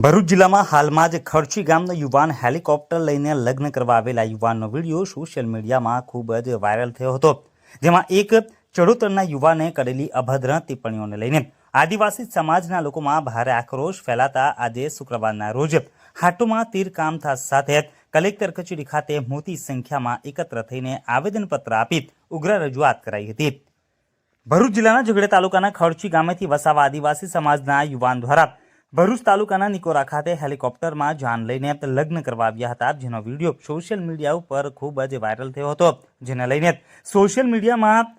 ભરૂચ જિલ્લામાં હાલમાં જ ખર્ચી ગામનો યુવાન હેલિકોપ્ટર લઈને લગ્ન કરવા આવેલા યુવાનનો વિડીયો સોશિયલ મીડિયામાં ખૂબ જ વાયરલ થયો હતો, જેમાં એક ચડોતરના યુવાને કરેલી અભદ્ર ટિપ્પણીઓને લઈને આદિવાસી સમાજના લોકોમાં ભારે આક્રોશ ફેલાતા આજે શુક્રવારના રોજ હાટોમાં તીરકામ સાથે કલેક્ટર કચેરી ખાતે મોટી સંખ્યામાં એકત્ર થઈને આવેદનપત્ર આપી ઉગ્ર રજૂઆત કરાઈ હતી। ભરૂચ જિલ્લાના ઝઘડિયા તાલુકાના ખર્ચી ગામેથી વસાવા આદિવાસી સમાજના યુવાન દ્વારા ભરૂચ તાલુકાના નિકોરા ખાતે હેલિકોપ્ટરમાં જાન લઈને લગ્ન કરવા આવ્યા હતા, જેનો વિડીયો સોશિયલ મીડિયા ઉપર ખૂબ જ વાયરલ થયો હતો, જેને લઈને સોશિયલ મીડિયામાં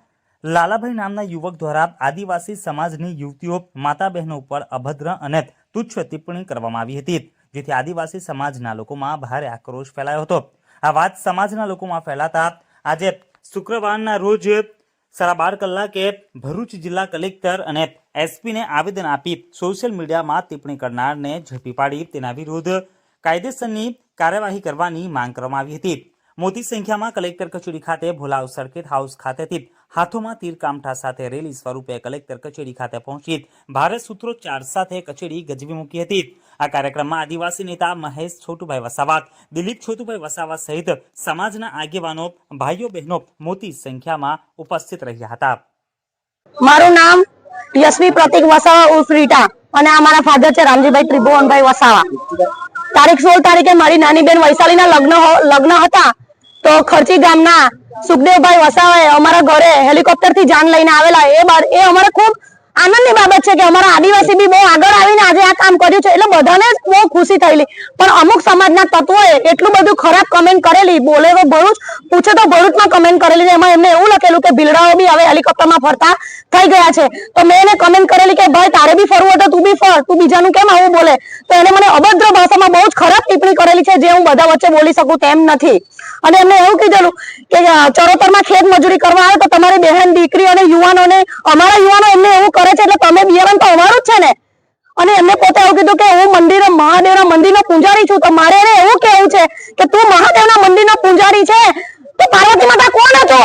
લાલાભાઈ નામના યુવક દ્વારા આદિવાસી સમાજની યુવતીઓ માતા બહેનો ઉપર અભદ્ર અને તુચ્છ ટિપ્પણી કરવામાં આવી હતી, જેથી આદિવાસી સમાજના લોકોમાં ભારે આક્રોશ ફેલાયો હતો। આ વાત સમાજના લોકોમાં ફેલાતા આજે શુક્રવારના રોજ 12:30 કલાકે ભરૂચ જિલ્લા કલેક્ટર અને એસપીને આવેદન આપી સોશિયલ મીડિયામાં ટિપ્પણી કરનારને ઝડપી પાડી તેના વિરુદ્ધ કાયદેસરની કાર્યવાહી કરવાની માંગ કરવામાં આવી હતી। મોટી સંખ્યામાં કલેક્ટર કચેરી ખાતે ભોલાવ સર્કિટ હાઉસ ખાતેથી હાથોમાં તીરકામઠા સાથે રેલી સ્વરૂપે કલેક્ટર કચેરી ખાતે પહોંચી ભારે સૂત્રોચ્ચાર સાથે કચેરી ગજવી મૂકી હતી। આ કાર્યક્રમમાં આદિવાસી નેતા મહેશ છોટુભાઈ વસાવા, દિલીપ છોટુભાઈ વસાવા સહિત સમાજના આગેવાનો, ભાઈઓ બહેનો મોટી સંખ્યામાં ઉપસ્થિત રહ્યા હતા। મારું નામ યશવી પ્રતિક વસાવા ઉર્ફ રીટા અને અમારા ફાધર છે રામજીભાઈ ત્રિભુવનભાઈ વસાવા। તારીખ 16 તારીખે મારી નાની બેન વૈશાલીના લગ્ન હતા, તો ખર્ચી ગામના સુખદેવભાઈ વસાવાએ અમારા ઘરે હેલિકોપ્ટર થી જાન લઈને આવેલા। એ અમારે ખૂબ આનંદની બાબત છે કે અમારા આદિવાસી બી બહુ આગળ આવીને આજે આ કામ કર્યું છે, એટલે બધાને બહુ ખુશી થયેલી। પણ અમુક સમાજના તત્વોએ એટલું બધું ખરાબ કમેન્ટ કરેલી, બોલે તો ભરૂચ, પૂછે તો ભરૂચમાં કમેન્ટ કરેલી છે। એમાં એમને એવું લખેલું કે ભીલડાઓ બી હવે હેલિકોપ્ટરમાં ફરતા થઈ ગયા છે। તો મેં એને કમેન્ટ કરેલી કે ભાઈ તારે બી ફરવું હોય તો તું બી ફર, તું બીજાનું કેમ આવું બોલે? તો એને મને અભદ્ર ભાષામાં બહુ જ ખરાબ ટિપ્પણી કરેલી છે, જે હું બધા વચ્ચે બોલી શકું તેમ નથી। અને એમને એવું કીધેલું કે ચરોતરમાં ખેત મજૂરી કરવા આવે તો તમારી બહેન, દીકરી અને યુવાનોને, અમારા યુવાનો એમને એવું કરે છે એટલે તમે બિયારણ તો અમારું જ છે ને। અને એમને પોતે એવું કીધું કે હું મહાદેવના મંદિરનો પૂજારી છું, તો મારે એને એવું કહેવું છે કે તું મહાદેવના મંદિરનો પૂજારી છે તો પાર્વતી માતા કોણ હતો?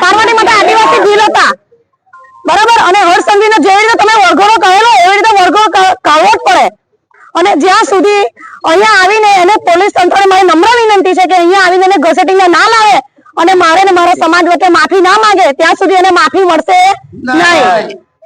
પાર્વતી માતા આદિવાસી ભીલ હતા, બરાબર? અને હર્ષસંઘવીને જેવી રીતે તમે વરઘોડો કહેલો એવી રીતે વરઘોડો કાઢવો જ પડે। અને જ્યાં સુધી અહીંયા આવીને એને પોલીસ તંત્રને મારી નમ્ર વિનંતી છે કે અહીંયા આવીને એને ઘસેટીને ના લાવે અને મારે ને મારા સમાજ વચ્ચે માફી ના માંગે ત્યાં સુધી એને માફી મળશે નહીં।